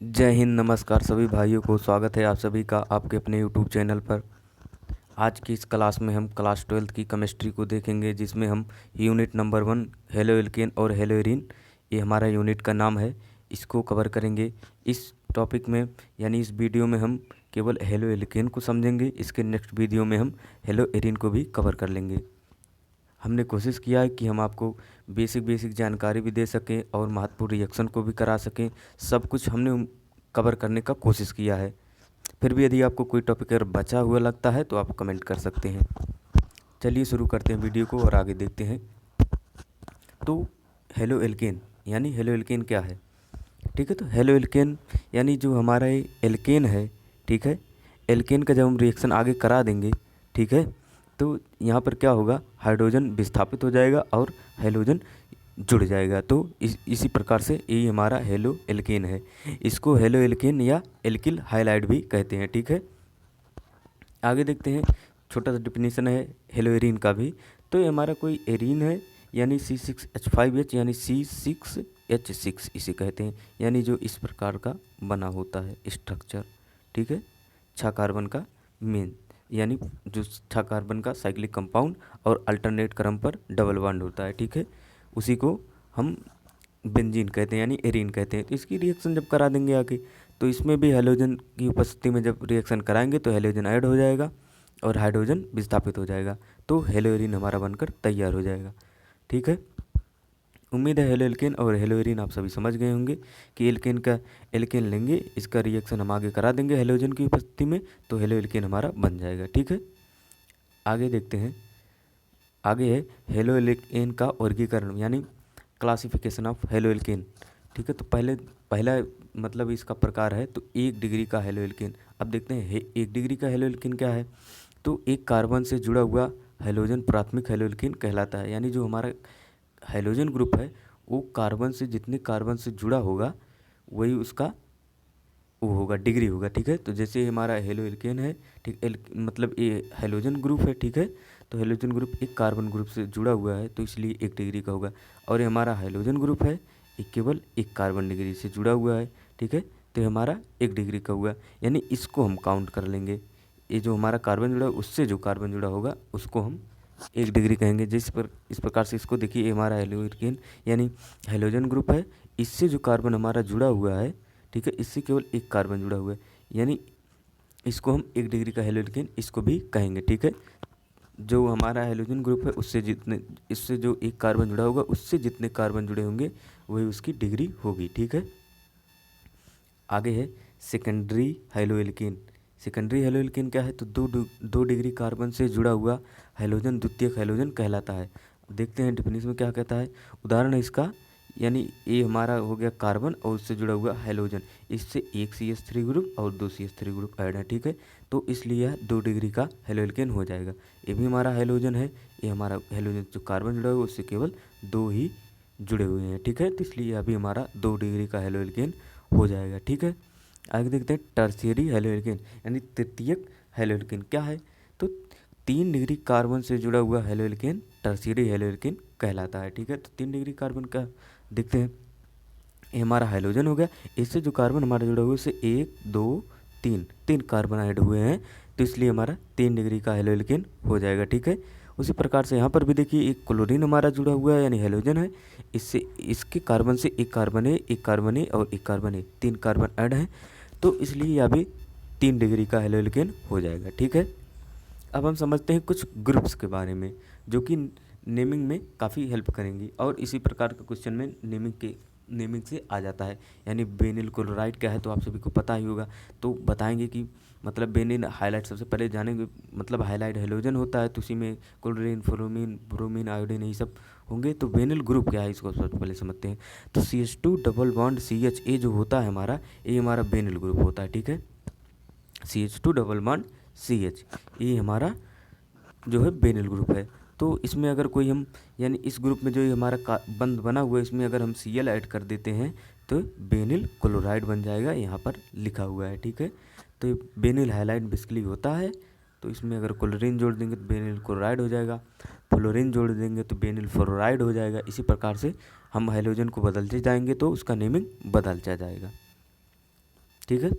जय हिंद, नमस्कार सभी भाइयों को। स्वागत है आप सभी का आपके अपने यूट्यूब चैनल पर। आज की इस क्लास में हम क्लास 12th की केमिस्ट्री को देखेंगे, जिसमें हम यूनिट नंबर 1 हेलो एल्केन और हेलो एरीन, ये हमारा यूनिट का नाम है, इसको कवर करेंगे। इस टॉपिक में यानी इस वीडियो में हम केवल हेलो एल्केन को समझेंगे। इसके नेक्स्ट वीडियो में हम हेलो एरीन को भी कवर कर लेंगे। हमने कोशिश किया है कि हम आपको बेसिक जानकारी भी दे सकें और महत्वपूर्ण रिएक्शन को भी करा सकें। सब कुछ हमने कवर करने का कोशिश किया है। फिर भी यदि आपको कोई टॉपिक अगर बचा हुआ लगता है तो आप कमेंट कर सकते हैं। चलिए शुरू करते हैं वीडियो को और आगे देखते हैं। तो हेलो एल्केन यानी हेलो एल्केन क्या है? ठीक है, तो हेलो एल्केन यानी जो हमारा ये एल्केन है, ठीक है, एल्केन का जब हम रिएक्शन आगे करा देंगे, ठीक है, तो यहाँ पर क्या होगा, हाइड्रोजन विस्थापित हो जाएगा और हेलोजन जुड़ जाएगा। तो इसी प्रकार से ये हमारा हेलो एल्केन है। इसको हेलो एल्केन या एल्किल हाइलाइड भी कहते हैं। ठीक है, आगे देखते हैं। छोटा सा डिफिनीशन है हेलो एरीन का भी। तो ये हमारा कोई एरीन है, यानी C6H5H यानी C6H6 इसे कहते हैं, यानी जो इस प्रकार का बना होता है स्ट्रक्चर। ठीक है, 6 कार्बन का मेन, यानी जो 6 कार्बन का साइक्लिक कंपाउंड और अल्टरनेट क्रम पर डबल बॉन्ड होता है। ठीक है, उसी को हम बेंजीन कहते हैं यानी एरीन कहते हैं। तो इसकी रिएक्शन जब करा देंगे आगे, तो इसमें भी हेलोजन की उपस्थिति में जब रिएक्शन कराएंगे तो हेलोजन ऐड हो जाएगा और हाइड्रोजन विस्थापित हो जाएगा, तो हेलो एरीन हमारा बनकर तैयार हो जाएगा। ठीक है, उम्मीद है हेलो एल्केन और हेलो एरीन आप सभी समझ गए होंगे कि एल्केन लेंगे, इसका रिएक्शन हम आगे करा देंगे हेलोजन की उपस्थिति में, तो हेलो एल्केन हमारा बन जाएगा। ठीक है, आगे देखते हैं। आगे है हेलो एल्केन का वर्गीकरण यानी क्लासिफिकेशन ऑफ हेलो एल्केन। ठीक है, तो पहला मतलब इसका प्रकार है तो 1 डिग्री का हेलो एल्केन। अब देखते हैं 1 डिग्री का हेलो एल्केन क्या है। तो एक कार्बन से जुड़ा हुआ हेलोजन प्राथमिक हेलो एल्केन कहलाता है, यानी जो हमारा हेलोजन ग्रुप है वो कार्बन से जितने कार्बन से जुड़ा होगा वही उसका वो होगा, डिग्री होगा। ठीक है, तो जैसे हमारा हेलो एल्केन है, ठीक मतलब ये हेलोजन ग्रुप है। ठीक है, तो हेलोजन ग्रुप एक कार्बन ग्रुप से जुड़ा हुआ है तो इसलिए 1 डिग्री का होगा। और ये हमारा हाइड्रोजन ग्रुप है, ये केवल एक कार्बन डिग्री से जुड़ा हुआ है। ठीक है, तो ये हमारा 1 डिग्री का हुआ, यानी इसको हम काउंट कर लेंगे। ये जो हमारा कार्बन जुड़ा है उससे जो कार्बन जुड़ा होगा उसको हम 1 डिग्री कहेंगे। इस प्रकार से इसको देखिए, ये हमारा हेलो एल्केन यानी हेलोजन ग्रुप है, इससे जो कार्बन हमारा जुड़ा हुआ है, ठीक है, इससे केवल एक कार्बन जुड़ा हुआ है, यानी इसको हम 1 डिग्री का हेलो एल्केन इसको भी कहेंगे। ठीक है, जो हमारा हेलोजन ग्रुप है उससे जितने इससे जो एक कार्बन जुड़ा होगा उससे जितने कार्बन जुड़े होंगे वही उसकी डिग्री होगी। ठीक है, आगे है secondary halo alkane. Secondary halo alkane क्या है, तो 2 डिग्री कार्बन से जुड़ा हुआ हेलोजन द्वितीयक हेलोजन कहलाता है। देखते हैं डिफिनीशन में क्या कहता है। उदाहरण है इसका, यानी ये हमारा हो गया कार्बन और उससे जुड़ा हुआ हेलोजन, इससे एक CH3 ग्रुप और 2 CH3 ग्रुप ऐड है। ठीक है, तो इसलिए यह 2 डिग्री का हेलो एल्केन हो जाएगा। ये भी हमारा हेलोजन है, ये हमारा हेलोजन जो कार्बन जुड़ा हुआ है उससे केवल 2 ही जुड़े हुए हैं। ठीक है, तो इसलिए अभी हमारा 2 डिग्री का हेलो एल्केन हो जाएगा। ठीक है, आगे देखते हैं टर्शियरी हेलो एल्केन यानी तृतीयक हेलो एल्केन क्या है। तो 3 डिग्री कार्बन से जुड़ा हुआ halo alkane tertiary halo alkane कहलाता है। ठीक है, तो 3 डिग्री कार्बन का देखते हैं। ये हमारा हाइड्रोजन हो गया, इससे जो कार्बन हमारा जुड़ा हुआ है उससे 1 2 3 कार्बन ऐड हुए हैं, तो इसलिए हमारा 3 डिग्री का हेलो एल्केन हो जाएगा। ठीक है, उसी प्रकार से यहाँ पर भी देखिए एक क्लोरीन हमारा जुड़ा हुआ है यानी हेलोजन है, इससे इसके कार्बन से एक कार्बन है, एक कार्बन है और एक कार्बन है, 3 कार्बन ऐड हैं, तो इसलिए यह भी 3 डिग्री का हेलो एल्केन हो जाएगा। ठीक है, अब हम समझते हैं कुछ ग्रुप्स के बारे में जो कि नेमिंग में काफ़ी हेल्प करेंगी, और इसी प्रकार के क्वेश्चन में नेमिंग से आ जाता है। यानी बेनिल क्लोराइड क्या है तो आप सभी को पता ही होगा, तो बताएंगे कि मतलब बेनिल हाइलाइट सबसे पहले जानेंगे। मतलब हाइलाइट हेलोजन होता है तो उसी में क्लोरीन फ्लोरीन ब्रोमीन आयोडीन यही सब होंगे। तो बेनिल ग्रुप क्या है इसको सबसे पहले समझते हैं। तो CH2 डबल बॉन्ड CH ए जो होता है हमारा, ये हमारा बेनिल ग्रुप होता है। ठीक है, CH2 डबल बॉन्ड CH ये हमारा जो है बेनिल ग्रुप है। तो इसमें अगर कोई हम यानी इस ग्रुप में जो ये हमारा बंद बना हुआ है इसमें अगर हम Cl ऐड कर देते हैं तो बेनिल क्लोराइड बन जाएगा, यहाँ पर लिखा हुआ है। ठीक है, तो बेनिल हाइलाइड बेसिकली होता है, तो इसमें अगर क्लोरीन जोड़ देंगे तो बेनिल क्लोराइड हो जाएगा, फ्लोरीन जोड़ देंगे तो बेनिल फ्लोराइड हो जाएगा। इसी प्रकार से हम हाइड्रोजन को बदलते जाएंगे तो उसका नेमिंग बदलता जाएगा। ठीक है।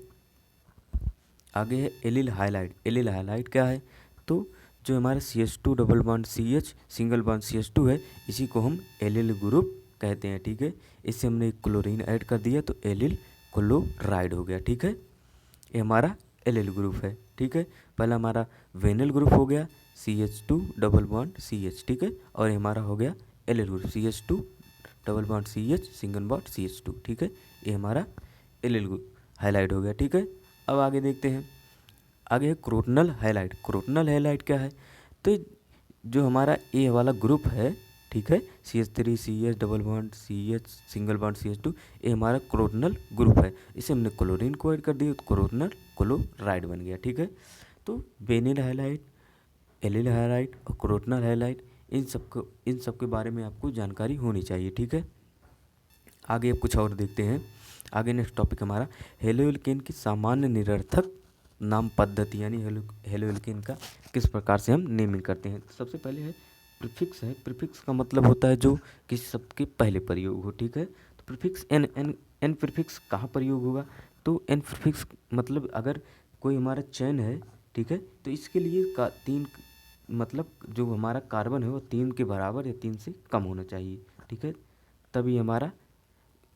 आगे है एलिल हाइलाइट। एलिल हाइलाइट क्या है? तो जो हमारा CH2 double bond CH single bond CH2 है, इसी को हम एलिल ग्रुप कहते हैं। ठीक है, इससे हमने एक क्लोरीन ऐड कर दिया तो एलिल क्लोराइड हो गया। ठीक है, ये हमारा एलिल ग्रुप है। ठीक है, पहला हमारा वेनिल ग्रुप हो गया CH2 डबल बॉन्ड CH। ठीक है, और ये हमारा हो गया allyl group CH2 double bond CH single bond CH2। ठीक है, ये हमारा एलिल ग्रुप हाईलाइट हो गया। ठीक है, अब आगे देखते हैं। आगे है क्रोटनल हाइलाइट। क्रोटनल हाइलाइट क्या है? तो जो हमारा ए वाला ग्रुप है, ठीक है, CH3 CH double bond CH single bond CH2, ये हमारा क्रोटनल ग्रुप है। इसे हमने क्लोरीन को ऐड कर दिया तो क्रोटनल क्लोराइड बन गया। ठीक है, तो वेनिल हाइलाइट, एलिल हाइलाइट और क्रोटनल हाइलाइट, इन सब के बारे में आपको जानकारी होनी चाहिए। ठीक है, आगे अब कुछ और देखते हैं। आगे नेक्स्ट टॉपिक हमारा हेलोइल्केन की सामान्य निरर्थक नाम पद्धति, यानी हेलोइल्केन का किस प्रकार से हम नेमिंग करते हैं। सबसे पहले है प्रीफिक्स। है प्रीफिक्स का मतलब होता है जो किसी शब्द के पहले प्रयोग हो। ठीक है, तो prefix N N N prefix कहाँ प्रयोग होगा? तो एन प्रीफिक्स मतलब अगर कोई हमारा चेन है, ठीक है, तो इसके लिए तीन, मतलब जो हमारा कार्बन है वो 3 के बराबर या 3 से कम होना चाहिए। ठीक है, तभी हमारा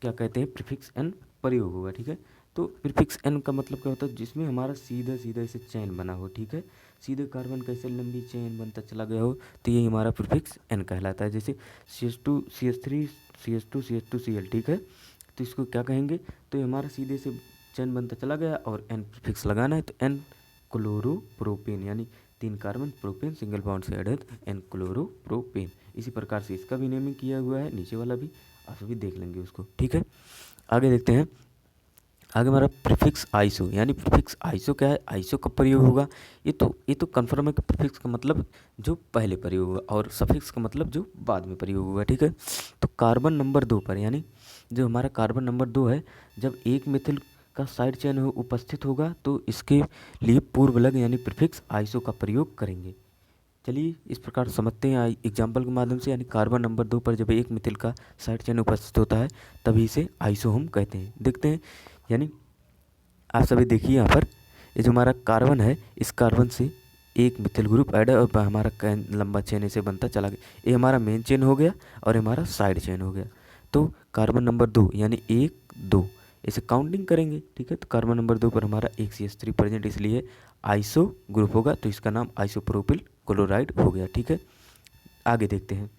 क्या कहते हैं प्रीफिक्स एन प्रयोग होगा। ठीक है, तो प्रीफिक्स एन का मतलब क्या होता है? जिसमें हमारा सीधा सीधा ऐसे चेन बना हो। ठीक है, सीधे कार्बन का ऐसे लंबी चेन बनता चला गया हो, तो यही हमारा प्रीफिक्स एन कहलाता है। जैसे CH2 CH3 CH2 CH2 Cl। ठीक है, तो इसको क्या कहेंगे? तो ये हमारा सीधे से चेन बनता चला गया और एन प्रीफिक्स लगाना है तो एन क्लोरोप्रोपेन, यानी 3 कार्बन प्रोपेन सिंगल बॉन्ड से ऐड है तो एन क्लोरोप्रोपेन। इसी प्रकार से इसका भी नेमिंग किया हुआ है, नीचे वाला भी आप सभी देख लेंगे उसको। ठीक है, आगे देखते हैं। आगे हमारा प्रीफिक्स आइसो, यानी प्रीफिक्स आइसो क्या है? आइसो कब प्रयोग होगा? ये तो कन्फर्म है कि प्रीफिक्स का मतलब जो पहले प्रयोग होगा और सफिक्स का मतलब जो बाद में प्रयोग होगा। ठीक है, तो कार्बन नंबर 2 पर, यानी जो हमारा कार्बन नंबर 2 है, जब एक मिथिल का साइड चेन हो उपस्थित होगा तो इसके लिए पूर्व लग यानी प्रीफिक्स आइसो का प्रयोग करेंगे। चलिए इस प्रकार समझते हैं एग्जाम्पल के माध्यम से। यानी कार्बन नंबर 2 पर जब एक मिथिल का साइड चेन उपस्थित होता है तभी इसे आइसो हम कहते हैं। देखते हैं, यानी आप सभी देखिए यहाँ पर ये जो हमारा कार्बन है, इस कार्बन से एक मिथिल ग्रुप ऐड है और हमारा लंबा चेन ऐसे बनता चला गया। ये हमारा मेन चेन हो गया और हमारा साइड चेन हो गया। तो कार्बन नंबर 2 यानी 1 2 इसे काउंटिंग करेंगे। ठीक है, तो कार्बन नंबर 2 पर हमारा एक CH3 प्रेजेंट, इसलिए आइसो ग्रुप होगा, तो इसका नाम आइसोप्रोपिल क्लोराइड हो गया। ठीक है, आगे देखते हैं।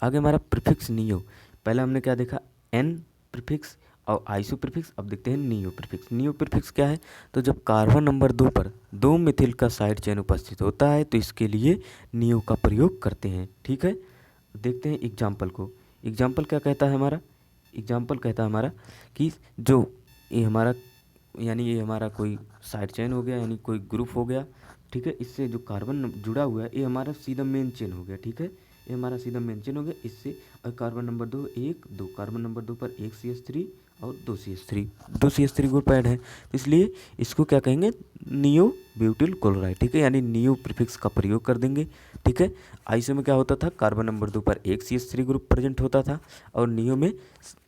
आगे हमारा प्रीफिक्स नियो। पहला हमने क्या देखा? एन प्रीफिक्स और आइसो प्रीफिक्स। अब देखते हैं नियो प्रीफिक्स। नियो प्रीफिक्स क्या है? तो जब कार्बन नंबर 2 पर 2 मिथिल का साइड चेन उपस्थित होता है तो इसके लिए नियो का प्रयोग करते हैं। ठीक है, देखते हैं एग्जाम्पल को। एग्जाम्पल क्या कहता है हमारा? एग्जाम्पल कहता है हमारा कि जो ये हमारा, यानी ये हमारा कोई साइड चेन हो गया, यानी कोई ग्रुप हो गया। ठीक है, इससे जो कार्बन जुड़ा हुआ है ये हमारा सीधा मेन चेन हो गया। ठीक है, ये हमारा सीधा मेन चेन हो गया इससे। और कार्बन नंबर 2 1 2, कार्बन नंबर 2 पर एक CH3 और 2 CH3 ग्रुप ऐड है, तो इसलिए इसको क्या कहेंगे? Neo butyl chloride. ठीक है, यानी नियो प्रीफिक्स का प्रयोग कर देंगे। ठीक है, आइसो में क्या होता था? कार्बन नंबर 2 पर एक CH3 ग्रुप प्रेजेंट होता था और नियो में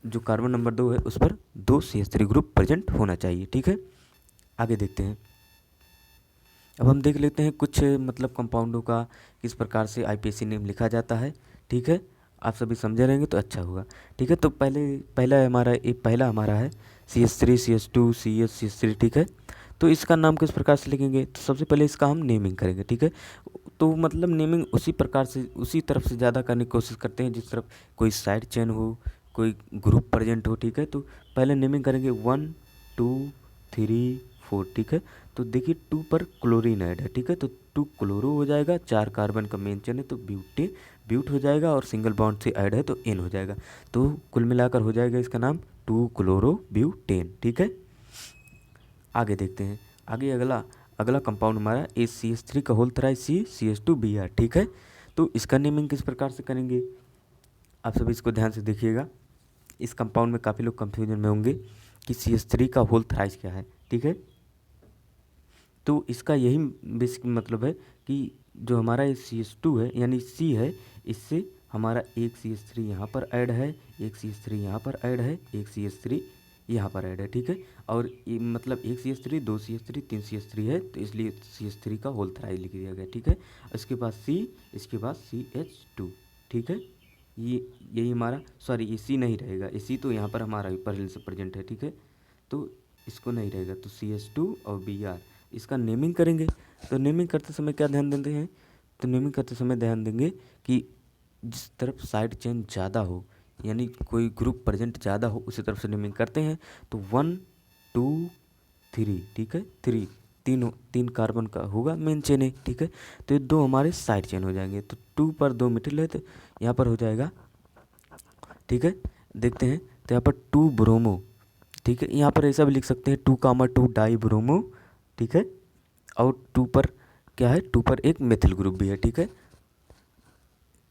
जो कार्बन नंबर 2 है उस पर 2 CH3 ग्रुप प्रेजेंट होना चाहिए। ठीक है, आगे देखते हैं। अब हम देख लेते हैं कुछ मतलब कंपाउंडों का किस प्रकार से IPSC नेम लिखा जाता है। ठीक है, आप सभी समझे रहेंगे तो अच्छा होगा। ठीक है, तो पहला हमारा है CH3 CH2 CH CH3। ठीक है, तो इसका नाम किस प्रकार से लिखेंगे? तो सबसे पहले इसका हम नेमिंग करेंगे। ठीक है, तो मतलब नेमिंग उसी प्रकार से उसी तरफ से ज़्यादा करने की कोशिश करते हैं जिस तरफ कोई साइड चेन हो, कोई ग्रुप प्रेजेंट हो। ठीक है, तो पहले नेमिंग करेंगे 1 2 3 4। ठीक है, तो देखिए 2 पर क्लोरीन ऐड है। ठीक है, तो 2 क्लोरो हो जाएगा, 4 कार्बन का मेन चेन है तो ब्यूट हो जाएगा और सिंगल बॉन्ड से ऐड है तो एन हो जाएगा। तो कुल मिलाकर हो जाएगा इसका नाम 2 क्लोरो ब्यूटेन। ठीक है, आगे देखते हैं। आगे अगला कंपाउंड हमारा CH3 का होल थ्राइस CH2Br। ठीक है, तो इसका नेमिंग किस प्रकार से करेंगे? आप सभी इसको ध्यान से देखिएगा। इस कंपाउंड में काफ़ी लोग कंफ्यूजन में होंगे कि CH3 का होल थ्राइस क्या है। ठीक है, तो इसका यही बेसिक मतलब है कि जो हमारा ये CH2 है यानी C है, इससे हमारा एक CH3 यहाँ पर ऐड है, एक CH3 यहाँ पर ऐड है, एक CH3 यहाँ पर ऐड है, ठीक है। और ये मतलब एक CH3 2 CH3 3 CH3 है, तो इसलिए CH3 का होल थ्राइड लिख दिया गया, ठीक है। इसके बाद C, इसके बाद CH2, ठीक है। ये यही हमारा, सॉरी ये C नहीं रहेगा, ये C तो यहाँ पर हमारा पहले से प्रेजेंट है, ठीक है। तो इसको नहीं रहेगा, तो CH2 और Br इसका नेमिंग करेंगे। तो नेमिंग करते समय क्या ध्यान देते हैं, तो नेमिंग करते समय ध्यान देंगे कि जिस तरफ साइड चेन ज़्यादा हो, यानी कोई ग्रुप प्रेजेंट ज़्यादा हो, उसी तरफ से नेमिंग करते हैं। तो 1 2 3, ठीक है, 3 कार्बन का होगा मेन चेन है, ठीक है। तो ये 2 हमारे साइड चेन हो जाएंगे। तो 2 पर 2 मिथिल है, तो यहाँ पर हो जाएगा, ठीक है। देखते हैं, तो यहाँ पर 2 ब्रोमो, ठीक है। यहाँ पर ऐसा भी लिख सकते हैं 2, 2 डाई ब्रोमो, ठीक है। और 2 पर क्या है, 2 पर एक मेथिल ग्रुप भी है, ठीक है।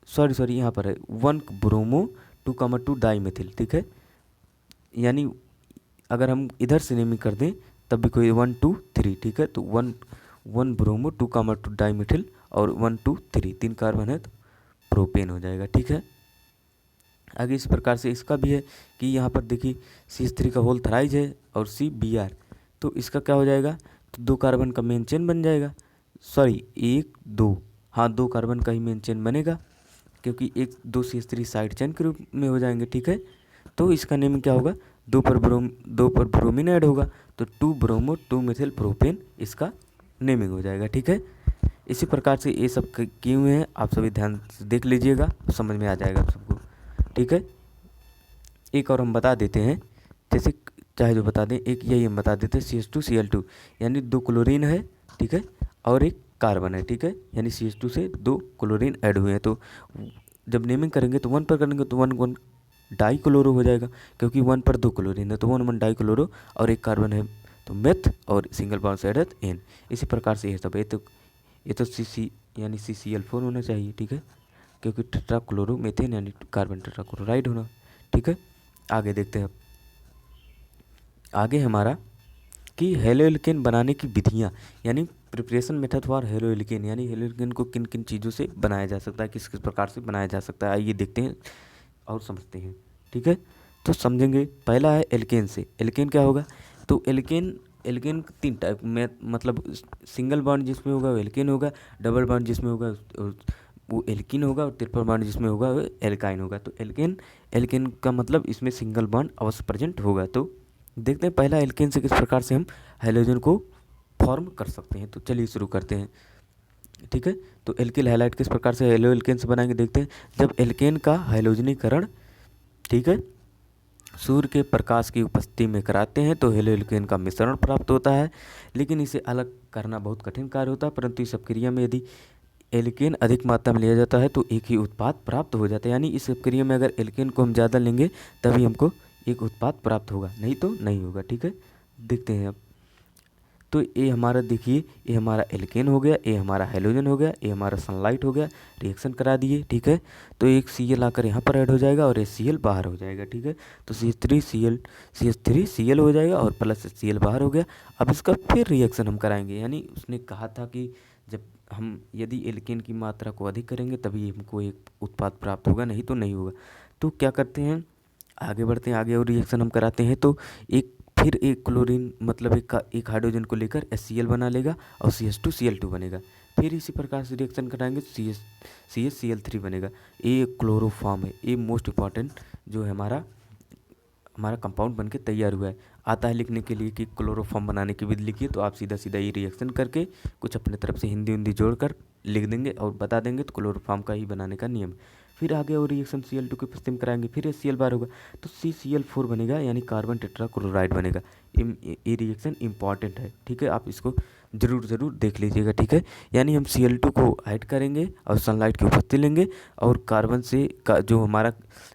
सॉरी यहाँ पर है 1 ब्रोमो 2, 2 डाई मेथिल, ठीक है। यानी अगर हम इधर से नेमिंग कर दें तब भी कोई 1 2 3, ठीक है। तो 1 ब्रोमो 2, 2 डाई मेथिल और 1 2 3 3 कार्बन है, तो प्रोपेन हो जाएगा, ठीक है। आगे इस प्रकार से इसका भी है कि यहाँ पर देखिए CH3 का होल थराइज है और CBr, तो इसका क्या हो जाएगा, तो 2 कार्बन का मेन चेन बन जाएगा। सॉरी 1 2, हाँ 2 कार्बन का ही मेन चेन बनेगा, क्योंकि 2 CH3 साइड चेन के रूप में हो जाएंगे, ठीक है। तो इसका नेम क्या होगा, 2 पर ब्रोमीन ऐड होगा, तो 2 ब्रोमो 2 मिथिल प्रोपेन इसका नेमिंग हो जाएगा, ठीक है। इसी प्रकार से ये सब किए हुए हैं, आप सभी ध्यान से देख लीजिएगा, समझ में आ जाएगा आप सबको, ठीक है। एक और हम बता देते हैं, जैसे चाहे जो बता दें, एक यही हम बता देते हैं CH2Cl2, यानी 2 क्लोरीन है, ठीक है, और एक कार्बन है, ठीक है। यानी CH2 से 2 क्लोरीन ऐड हुए हैं। तो जब नेमिंग करेंगे तो 1 पर करेंगे तो 1 डाई क्लोरो हो जाएगा, क्योंकि 1 पर 2 क्लोरीन है, तो 1 डाई क्लोरो और एक कार्बन है, तो मेथ और सिंगल बॉन्ड से ऐड एन। इसी प्रकार से ये सब, ये तो CC यानी CCl4 होना चाहिए, ठीक है, क्योंकि टेट्राक्लोरो मेथेन यानी कार्बन टेट्राक्लोराइड होना, ठीक है। आगे देखते हैं, आगे हमारा कि हेलोएल्केन बनाने की विधियाँ, यानी प्रिपरेशन मेथड फॉर हेलोएल्केन, यानी हेलोएल्केन को किन किन चीज़ों से बनाया जा सकता है, किस किस प्रकार से बनाया जा सकता है, आइए देखते हैं और समझते हैं, ठीक है। तो समझेंगे, पहला है एल्केन से। एल्केन क्या होगा, तो एल्केन 3 टाइप में, मतलब सिंगल बॉन्ड जिसमें होगा वो एल्केन होगा, डबल बॉन्ड जिसमें होगा वो एल्कीन होगा, और ट्रिपल बॉन्ड जिसमें होगा वो एल्काइन होगा। तो एल्केन का मतलब इसमें सिंगल बॉन्ड अवश्य प्रेजेंट होगा। तो देखते हैं पहला एल्केन से किस प्रकार से हम हाइड्रोजन को फॉर्म कर सकते हैं। तो चलिए शुरू करते हैं, ठीक है। तो एल्किल हैलाइड किस प्रकार से हेलो एल्केन से बनाएंगे, देखते हैं। जब एल्केन का हाइड्रोजनीकरण, ठीक है, सूर्य के प्रकाश की उपस्थिति में कराते हैं तो हेलो एल्केन का मिश्रण प्राप्त होता है, लेकिन इसे अलग करना बहुत कठिन कार्य होता है। परंतु इस प्रक्रिया में यदि एल्केन अधिक मात्रा में लिया जाता है तो एक ही उत्पाद प्राप्त हो जाता है। यानी इस प्रक्रिया में अगर एल्केन को हम ज़्यादा लेंगे तभी हमको एक उत्पाद प्राप्त होगा, नहीं तो नहीं होगा, ठीक है। देखते हैं अब, तो ये हमारा देखिए, ये हमारा एल्केन हो गया, ये हमारा हाइड्रोजन हो गया, ये हमारा सनलाइट हो गया, रिएक्शन करा दिए, ठीक है। तो एक Cl आकर यहाँ पर ऐड हो जाएगा और ये Cl बाहर हो जाएगा, ठीक है। तो CH3Cl हो जाएगा और प्लस Cl बाहर हो गया। अब इसका फिर रिएक्शन हम कराएंगे, यानी उसने कहा था कि जब हम यदि एल्केन की मात्रा को अधिक करेंगे तभी हमको एक उत्पाद प्राप्त होगा, नहीं तो नहीं होगा। तो क्या करते हैं, आगे बढ़ते हैं, आगे और रिएक्शन हम कराते हैं। तो फिर एक क्लोरीन मतलब एक हाइड्रोजन को लेकर HCl बना लेगा और CH2Cl2 बनेगा। फिर इसी प्रकार से रिएक्शन कराएंगे CHCl3 बनेगा। ये क्लोरोफॉर्म है, ये मोस्ट इम्पॉर्टेंट जो है हमारा कंपाउंड बनके तैयार हुआ है। आता है लिखने के लिए कि क्लोरोफॉर्म बनाने की विधि लिखिए, तो आप सीधा सीधा ये रिएक्शन करके कुछ अपने तरफ से हिंदी जोड़कर लिख देंगे और बता देंगे, तो क्लोरोफॉर्म का ही बनाने का नियम। फिर आगे और रिएक्शन Cl2 की उपस्थिति में कराएंगे, फिर HCl बार होगा तो CCl4 बनेगा, यानी कार्बन टेट्राक्लोराइड बनेगा। ये रिएक्शन इंपॉर्टेंट है, ठीक है, आप इसको ज़रूर देख लीजिएगा, ठीक है। यानी हम Cl2 को ऐड करेंगे और सनलाइट की उपस्थिति लेंगे और कार्बन से जो हमारा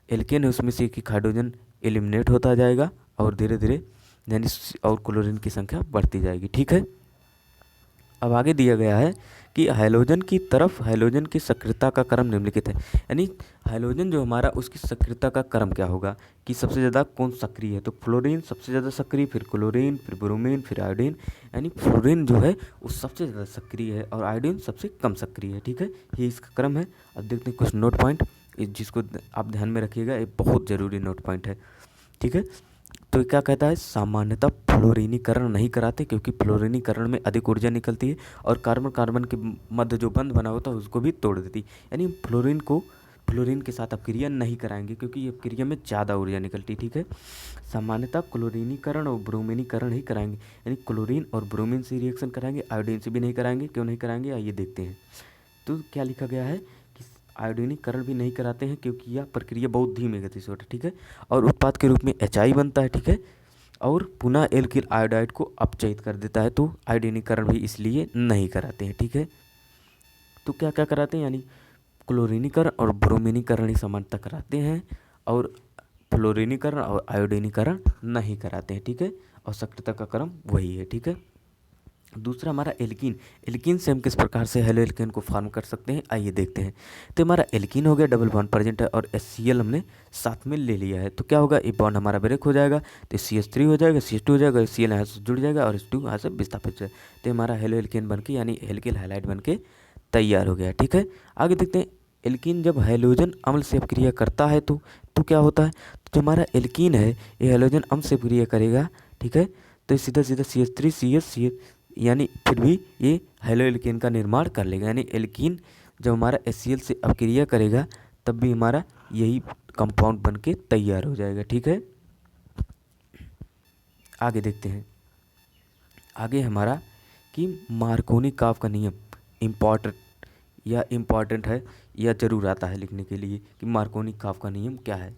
एल्केन है उसमें से एक हाइड्रोजन एलिमिनेट होता जाएगा और धीरे धीरे यानी और क्लोरीन की संख्या बढ़ती जाएगी, ठीक है। अब आगे दिया गया है कि हाइड्रोजन की तरफ हाइड्रोजन की सक्रियता का क्रम निम्नलिखित है। यानी हाइड्रोजन जो हमारा उसकी सक्रियता का क्रम क्या होगा कि सबसे ज़्यादा कौन सक्रिय है, तो फ्लोरीन सबसे ज़्यादा सक्रिय, फिर क्लोरीन, फिर ब्रोमीन, फिर आयोडीन। यानी फ्लोरीन जो है वो सबसे ज़्यादा सक्रिय है और आयोडीन सबसे कम सक्रिय है, ठीक है। ये इसका क्रम है। अब देखते हैं कुछ नोट पॉइंट जिसको आप ध्यान में रखिएगा, ये बहुत ज़रूरी नोट पॉइंट है, ठीक है। तो क्या कहता है, सामान्यतः फ्लोरीनीकरण नहीं कराते क्योंकि फ्लोरीनीकरण में अधिक ऊर्जा निकलती है और कार्बन कार्बन के मध्य जो बंध बना होता है उसको भी तोड़ देती है। यानी फ्लोरीन के साथ अपक्रिया नहीं कराएंगे क्योंकि ये अपक्रिया में ज़्यादा ऊर्जा निकलती है। ठीक है, सामान्यतः क्लोरीनीकरण और ब्रोमीनीकरण ही कराएंगे, यानी क्लोरीन और ब्रोमीन से रिएक्शन कराएंगे, आयोडीन से भी नहीं कराएंगे। क्यों नहीं कराएंगे आइए देखते हैं। तो क्या लिखा गया है कि आयोडीनीकरण भी नहीं कराते हैं क्योंकि यह प्रक्रिया बहुत धीमी गति से होती है। ठीक है, और उत्पाद के रूप में HI बनता है। ठीक है, और पुनः एल्किल आयोडाइड को अपचयित कर देता है, तो आयोडीनीकरण भी इसलिए नहीं कराते हैं। ठीक है, तो क्या क्या कराते हैं, यानी क्लोरीनीकरण और ब्रोमीनीकरण ही समानता कराते हैं और फ्लोरीनीकरण और आयोडीनीकरण नहीं कराते हैं। ठीक है, और सक्रियता का क्रम वही है। ठीक है, दूसरा हमारा एल्कीन से हम किस प्रकार से हेलो एल्केन को फॉर्म कर सकते हैं आइए देखते हैं। तो हमारा एल्कीन हो गया, डबल बॉन्ड प्रेजेंट है और HCl हमने साथ में ले लिया है, तो क्या होगा, ये बॉन्ड हमारा ब्रेक हो जाएगा, तो CH3 हो जाएगा, CH2 हो जाएगा, HCl यहाँ से जुड़ जाएगा और H2 यहाँ से विस्थापित हो जाएगा। तो हमारा हेलो एल्केन बन के यानी एल्किल हैलाइड बन के तैयार हो गया। ठीक है, आगे देखते हैं, एल्कीन जब हैलोजन अम्ल से अपक्रिया करता है तो क्या होता है, तो जो हमारा एल्कीन है ये हैलोजन अम्ल से अपक्रिया करेगा। ठीक है, तो सीधा सीधा CH3 CH यानी फिर भी ये हेलो एल्कीन का निर्माण कर लेगा, यानी एल्कीन जब हमारा HCl से अपक्रिया करेगा तब भी हमारा यही कंपाउंड बन के तैयार हो जाएगा। ठीक है, आगे देखते हैं, आगे हमारा कि मार्कोनी काव का नियम इम्पॉर्टेंट है या जरूर आता है लिखने के लिए कि मार्कोनी काव का नियम क्या है।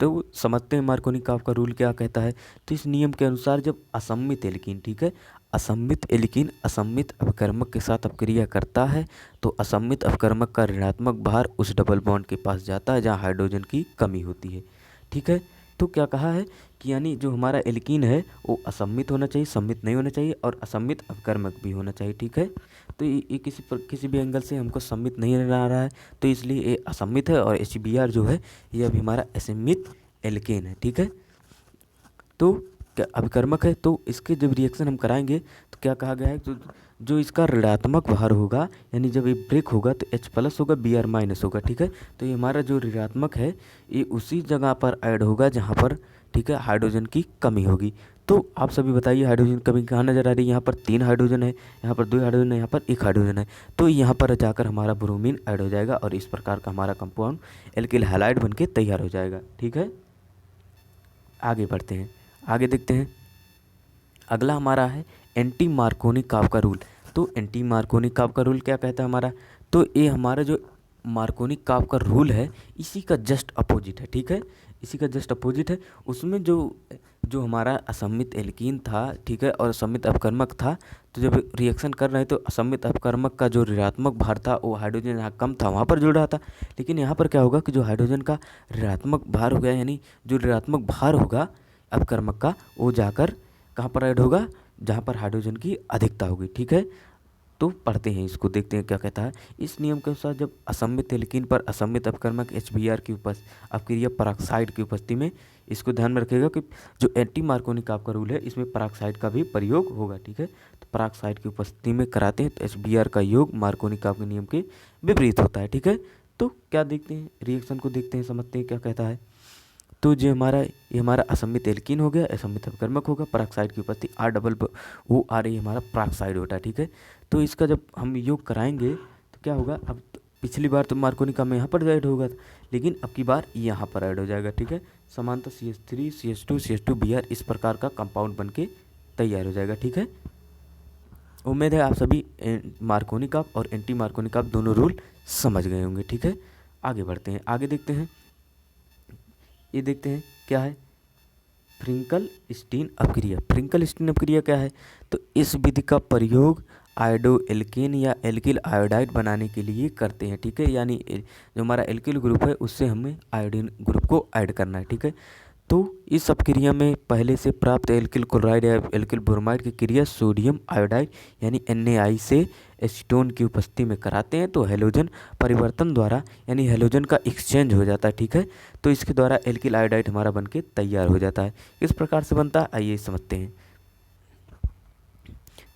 तो समझते हैं मार्कोनी काव का रूल क्या कहता है। तो इस नियम के अनुसार जब असम्मित एल्कीन, ठीक है, असम्मित एल्कीन असम्मित अपकर्मक के साथ अपक्रिया करता है तो असम्मित अपकर्मक का ऋणात्मक भार उस डबल बॉन्ड के पास जाता है जहाँ हाइड्रोजन की कमी होती है। ठीक है, तो क्या कहा है कि यानी जो हमारा एल्कीन है वो असम्मित होना चाहिए, सम्मित नहीं होना चाहिए और असम्मित अपकर्मक भी होना चाहिए। ठीक है, तो ये किसी भी एंगल से हमको सम्मित नहीं नजर आ रहा है तो इसलिए ये असम्मित है और HBr जो है ये अभी हमारा असम्मित एल्केन है। ठीक है, तो क्या अभिकर्मक है, तो इसके जब रिएक्शन हम कराएंगे तो क्या कहा गया है, तो जो इसका ऋणात्मक भार होगा यानी जब ये ब्रेक होगा तो H+ होगा, Br- होगा। ठीक है, तो ये हमारा जो ऋणात्मक है ये उसी जगह पर ऐड होगा जहाँ पर, ठीक है, हाइड्रोजन की कमी होगी। तो आप सभी बताइए हाइड्रोजन कमी कहाँ नज़र आ रही है, यहाँ पर 3 हाइड्रोजन है, यहाँ पर 2 हाइड्रोजन है, यहाँ पर 1 हाइड्रोजन है, तो यहाँ पर जाकर हमारा ब्रोमीन ऐड हो जाएगा और इस प्रकार का हमारा कंपाउंड एल्किल हैलाइड बन के तैयार हो जाएगा। ठीक है, आगे बढ़ते हैं, आगे देखते हैं, अगला हमारा है एंटी मार्कोनी काव का रूल। तो एंटी मार्कोनी काव का रूल क्या कहता है हमारा, तो ये हमारा जो मार्कोनी काव का रूल है इसी का जस्ट अपोजिट है। ठीक है, इसी का जस्ट अपोजिट है, उसमें जो हमारा असम्मित एल्कीन था, ठीक है, और असम्मित अपकर्मक था, तो जब रिएक्शन कर रहे हैं तो असम्मित अपकर्मक का जो ऋणात्मक भार था वो हाइड्रोजन यहाँ कम था वहाँ पर जुड़ रहा था, लेकिन यहाँ पर क्या होगा कि जो हाइड्रोजन का ऋणात्मक भार हो गया, यानी जो ऋणात्मक भार होगा अपकर्मक का वो जाकर कहाँ पर ऐड होगा, जहाँ पर हाइड्रोजन की अधिकता होगी। ठीक है, तो पढ़ते हैं इसको, देखते हैं क्या कहता है। इस नियम के अनुसार जब असम्मित एल्कीन पर असम्मित अपकर्मक HBr की अपक्रिया पराक्साइड की उपस्थिति में, इसको ध्यान में रखिएगा कि जो एंटी मार्कोनी काव का रूल है इसमें पराक्साइड का भी प्रयोग होगा। ठीक है, तो पराक्साइड की उपस्थिति में कराते हैं तो HBr का योग मार्कोनी काव के नियम के विपरीत होता है। ठीक है, तो क्या देखते हैं, रिएक्शन को देखते हैं, समझते हैं क्या कहता है। तो जो ये हमारा असम्मित एल्कीन हो गया, असम्मित अपकर्मक होगा, पराक्साइड की उपस्थिति R ये हमारा पराक्साइड होता है। ठीक है, तो इसका जब हम योग कराएंगे तो क्या होगा, अब पिछली बार तो मार्कोनी का में यहाँ पर ऐड होगा लेकिन अब की बार यहाँ पर ऐड हो जाएगा। ठीक है, समानता CH3 CH2 CH2 Br इस प्रकार का कंपाउंड बन के तैयार हो जाएगा। ठीक है, उम्मीद है आप सभी मार्कोनी काव और एंटी मार्कोनी काव दोनों रूल समझ गए होंगे। ठीक है, आगे बढ़ते हैं, आगे देखते हैं, ये देखते हैं क्या है, फ्रिंकल स्टीन अपक्रिया। फ्रिंकल स्टीन अपक्रिया क्या है, तो इस विधि का प्रयोग आयोडो एल्केन या एल्किल आयोडाइड बनाने के लिए करते हैं। ठीक है, यानी जो हमारा एल्किल ग्रुप है उससे हमें आयोडीन ग्रुप को ऐड करना है। ठीक है, तो इस अपक्रिया में पहले से प्राप्त एल्किल क्लोराइड या एल्किल ब्रोमाइड की क्रिया सोडियम आयोडाइड यानी NaI से एसीटोन की उपस्थिति में कराते हैं तो हेलोजन परिवर्तन द्वारा यानी हेलोजन का एक्सचेंज हो जाता है। ठीक है, तो इसके द्वारा एल्किल आयोडाइड हमारा बन के तैयार हो जाता है। किस प्रकार से बनता है आइए समझते हैं।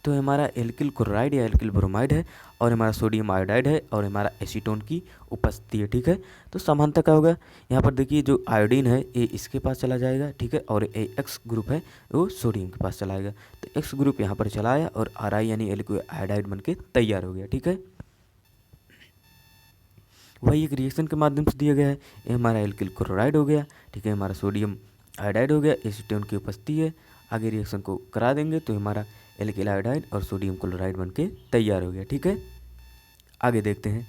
तो हमारा एल्किल क्लोराइड या एल्किल ब्रोमाइड है और हमारा सोडियम आयोडाइड है और हमारा एसीटोन की उपस्थिति है, ठीक है। तो समानता क्या होगा, यहाँ पर देखिए जो आयोडीन है ये इसके पास चला जाएगा, ठीक है, और ए एक्स ग्रुप है वो सोडियम के पास चला जाएगा। तो एक्स ग्रुप यहाँ पर चला आया और आर आई यानी एल्किल आयोडाइड बन के तैयार हो गया, ठीक है। वही एक रिएक्शन के माध्यम से दिया गया है, ये हमारा एल्किल क्लोराइड हो गया, ठीक है, हमारा सोडियम आयोडाइड हो गया, एसीटोन की उपस्थिति है। आगे रिएक्शन को करा देंगे तो हमारा एल्किल आयोडाइड और सोडियम क्लोराइड बनके तैयार हो गया, ठीक है। आगे देखते हैं,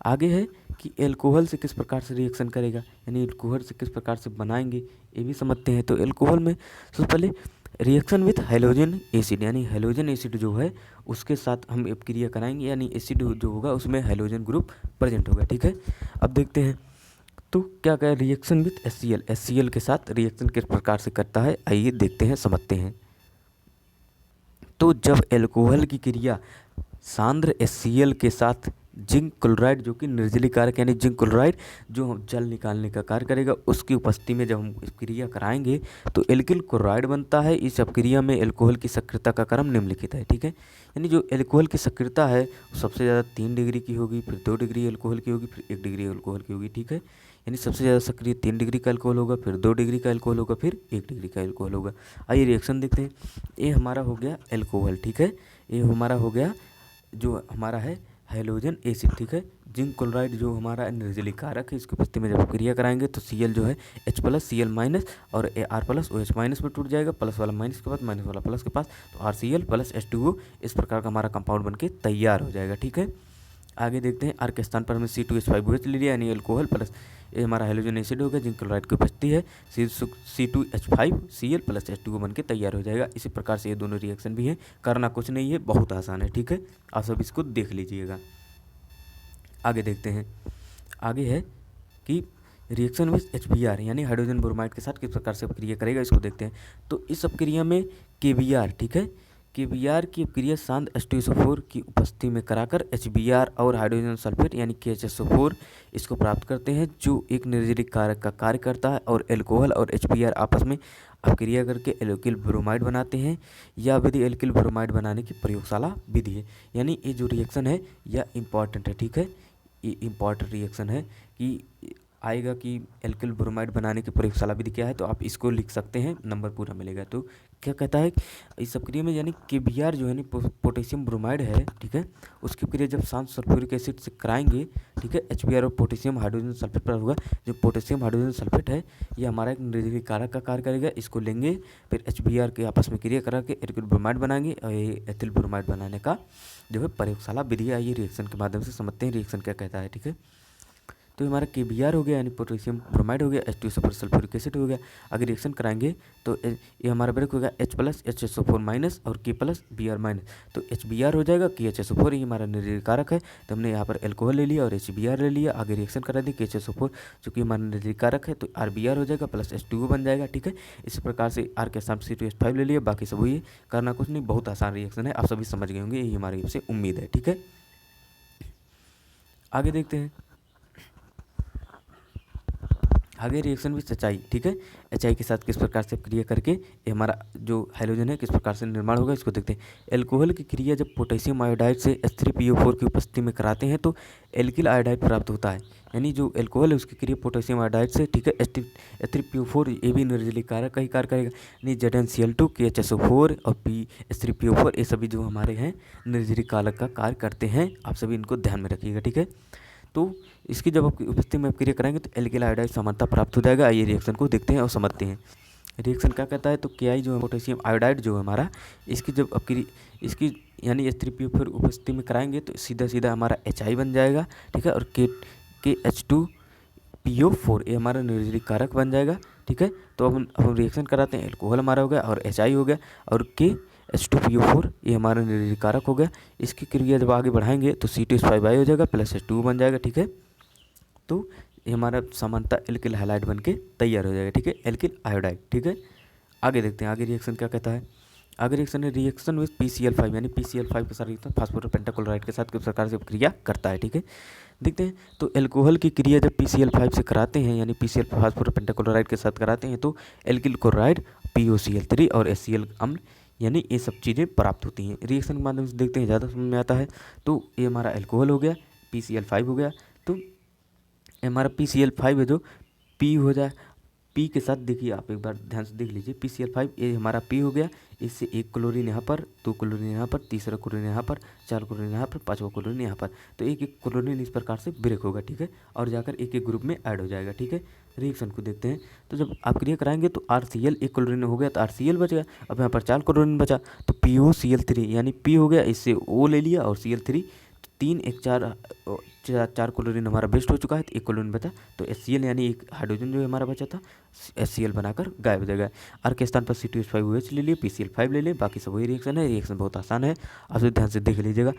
आगे है कि एल्कोहल से किस प्रकार से रिएक्शन करेगा, यानी एल्कोहल से किस प्रकार से बनाएंगे ये भी समझते हैं। तो एल्कोहल में सबसे पहले रिएक्शन विथ हैलोजन एसिड, यानी हैलोजन एसिड जो है उसके साथ हम क्रिया कराएंगे, यानी एसिड जो होगा उसमें हैलोजन ग्रुप प्रेजेंट होगा, ठीक है। अब देखते हैं तो क्या क्या रिएक्शन विथ HCl, HCl के साथ रिएक्शन किस प्रकार से करता है, आइए देखते हैं समझते हैं। तो जब एल्कोहल की क्रिया सांद्र HCl के साथ जिंक क्लोराइड जो कि निर्जलीकारक यानी जिंक क्लोराइड जो जल निकालने का कार्य करेगा उसकी उपस्थिति में जब हम इस क्रिया कराएंगे तो एल्किल क्लोराइड बनता है। इस अपक्रिया में एल्कोहल की सक्रियता का क्रम निम्नलिखित है, ठीक है। यानी जो एल्कोहल की सक्रियता है वो सबसे ज़्यादा 3 डिग्री की होगी, फिर 2 डिग्री एल्कोहल की होगी, फिर 1 डिग्री एल्कोहल की होगी, ठीक है। यानी सबसे ज़्यादा सक्रिय 3 डिग्री का एल्कोहल होगा, फिर 2 डिग्री का एल्कोहल होगा, फिर 1 डिग्री का एल्कोहल होगा। आइए रिएक्शन देखते हैं। ये हमारा हो गया एल्कोहल, ठीक है, ये हमारा हो गया जो हमारा है हैलोजन एसिड, ठीक है। जिंक क्लोराइड जो हमारा निर्जलीकारक है इसकी उपस्थिति में जब क्रिया कराएंगे तो Cl जो है H प्लस Cl माइनस और R प्लस OH माइनस में टूट जाएगा, प्लस वाला माइनस के बाद माइनस वाला प्लस के पास, तो RCl प्लस H2O इस प्रकार का हमारा कंपाउंड बनके तैयार हो जाएगा, ठीक है। आगे देखते हैं, R के स्थान पर हमने C2H5OH ले लिया यानी एल्कोहल प्लस ये हमारा हैलोजन एसिड हो गया, जिंक क्लोराइड की उपस्थिति है, C2H5Cl प्लस H2O बन के तैयार हो जाएगा। इसी प्रकार से ये दोनों रिएक्शन भी हैं, करना कुछ नहीं है, बहुत आसान है, ठीक है। आप सब इसको देख लीजिएगा। आगे देखते हैं, आगे है कि रिएक्शन विथ HBr यानी हाइड्रोजन ब्रोमाइड के साथ किस प्रकार से अपक्रिया करेगा इसको देखते हैं। तो इस अपक्रिया में KBr, ठीक है, KBr की अपक्रिया सांद्र H2SO4 की उपस्थिति में कराकर HBr और हाइड्रोजन सल्फेट यानी KHSO4 इसको प्राप्त करते हैं जो एक निर्जलीक कारक का कार्य करता है और एल्कोहल और HBr आपस में अपक्रिया करके एल्किल ब्रोमाइड बनाते हैं। यह विधि एल्किल ब्रोमाइड बनाने की प्रयोगशाला विधि है, यानी ये जो रिएक्शन है यह इम्पॉर्टेंट है, ठीक है। ये इम्पॉर्टेंट रिएक्शन है कि आएगा कि एल्किल ब्रोमाइड बनाने की प्रयोगशाला विधि क्या है, तो आप इसको लिख सकते हैं, नंबर पूरा मिलेगा। तो क्या कहता है इस अपक्रिया में यानी KBr जो है ना पोटेशियम ब्रोमाइड है, ठीक है, उसकी क्रिया जब शांत सल्फ्यूरिक एसिड से कराएंगे, ठीक है, HBr और पोटेशियम हाइड्रोजन सल्फेट पर होगा। जो पोटेशियम हाइड्रोजन सल्फेट है ये हमारा एक निर्जलीक कारक का कार्य करेगा, इसको लेंगे फिर HBr के आपस में क्रिया करा के एल्किल ब्रोमाइड बनाएंगे और ये एथिल ब्रोमाइड बनाने का जो है प्रयोगशाला विधि है। ये रिएक्शन के माध्यम से समझते हैं रिएक्शन क्या कहता है, ठीक है। तो हमारा KBr हो गया यानी पोटेशियम ब्रोमाइड हो गया, H2SO4 सल्फ्यूरिक एसिड हो गया। अगर रिएक्शन कराएंगे तो ये हमारा ब्रेक होगा H प्लस HSO4 माइनस और K प्लस Br माइनस, तो HBr हो जाएगा, KHSO4 ये हमारा निर्जलीक कारक है, तो हमने यहाँ पर एल्कोहल ले लिया और HBr ले लिया। आगे रिएक्शन करा दी KHSO4 जो कि हमारा निर्जलीक कारक है, तो RBr हो जाएगा प्लस H2O बन जाएगा, ठीक है। इसी प्रकार से R के साथ C2H5 ले लिया, बाकी सब वही करना कुछ नहीं, बहुत आसान रिएक्शन है, आप सभी समझ गए होंगे, यही हमारी से उम्मीद है, ठीक है। आगे देखते हैं, आगे रिएक्शन विथ HI, ठीक है, HI के साथ किस प्रकार से क्रिया करके ये हमारा जो हाइड्रोजन है किस प्रकार से निर्माण होगा इसको देखते हैं। एल्कोहल की क्रिया जब पोटेशियम आयोडाइड से H3PO4 की उपस्थिति में कराते हैं तो एल्किल आयोडाइड प्राप्त होता है, यानी जो एल्कोहल है उसकी क्रिया पोटेशियम आयोडाइड से, ठीक है, H3PO4 ये भी निर्जलीक कारक का ही कार्य करेगा, यानी ZnCl2 KHSO4 और H3PO4 ये सभी जो हमारे हैं निर्जलीक कारक का कार्य करते हैं, आप सभी इनको ध्यान में रखिएगा, ठीक है। तो इसकी जब आप उपस्थिति में क्रिया कराएंगे तो एल्किल आयोडाइड समानता प्राप्त हो जाएगा। आइए रिएक्शन को देखते हैं और समझते हैं। रिएक्शन क्या कहता है, तो Ki जो है पोटेशियम आयोडाइड जो है हमारा, इसकी जब इसकी यानी H3PO4 उपस्थिति में कराएंगे तो सीधा सीधा हमारा HI बन जाएगा, ठीक है, और KH2PO4 ये हमारा निर्जलीक कारक बन जाएगा, ठीक है। तो अब हम रिएक्शन कराते हैं, एल्कोहल हमारा हो गया और HI हो गया और H2PO4 ये हमारा निर्जलीक कारक हो गया। इसकी क्रिया जब आगे बढ़ाएंगे तो C2H5 हो जाएगा प्लस H2O बन जाएगा, ठीक है। तो ये हमारा समानता एल्किल हैलाइड बन के तैयार हो जाएगा, ठीक है, एल्किल आयोडाइड, ठीक है। आगे देखते हैं, आगे रिएक्शन क्या कहता है। आगे रिएक्शन है रिएक्शन विथ PCl5 यानी PCl5 के साथ रिएक्शन फास्फोरस पेंटाक्लोराइड के साथ किस प्रकार से क्रिया करता है, ठीक है, देखते हैं। तो एल्कोहल की क्रिया जब PCl5 से कराते हैं यानी PCl फास्फोरस पेंटाक्लोराइड के साथ कराते हैं तो एल्किल क्लोराइड POCl3 और HCl अम्ल यानी ये सब चीज़ें प्राप्त होती हैं। रिएक्शन के माध्यम से देखते हैं, ज़्यादा समझ में आता है। तो ये हमारा अल्कोहल हो गया, PCl5 हो गया। तो ये हमारा PCl5 है जो पी हो जाए, पी के साथ देखिए, आप एक बार ध्यान से देख लीजिए, PCl5 ये हमारा पी हो गया, इससे एक क्लोरीन यहाँ पर, दो क्लोरीन यहाँ पर, तीसरा क्लोरीन यहाँ पर, चार क्लोरीन यहाँ पर, पांचवा क्लोरीन यहाँ पर। तो एक एक क्लोरीन इस प्रकार से ब्रेक होगा, ठीक है, और जाकर एक एक ग्रुप में ऐड हो जाएगा, ठीक है। रिएक्शन को देखते हैं, तो जब आप क्रिया कराएंगे तो RCl एक क्लोरीन हो गया तो RCl बच गया। अब यहाँ पर चार क्लोरीन बचा तो POCl3 यानी पी हो गया, इससे O ले लिया और Cl3, तीन एक चार क्लोरीन हमारा वेस्ट हो चुका है, तो एक क्लोरीन बचा, तो HCl यानी एक हाइड्रोजन जो हमारा बचा था HCl बनाकर गायब हो जाएगा। R के स्थान पर C2H5OH ले लिए, PCl5 ले लिए, बाकी सब वही रिएक्शन है। रिएक्शन बहुत आसान है, आप ध्यान से देख लीजिएगा।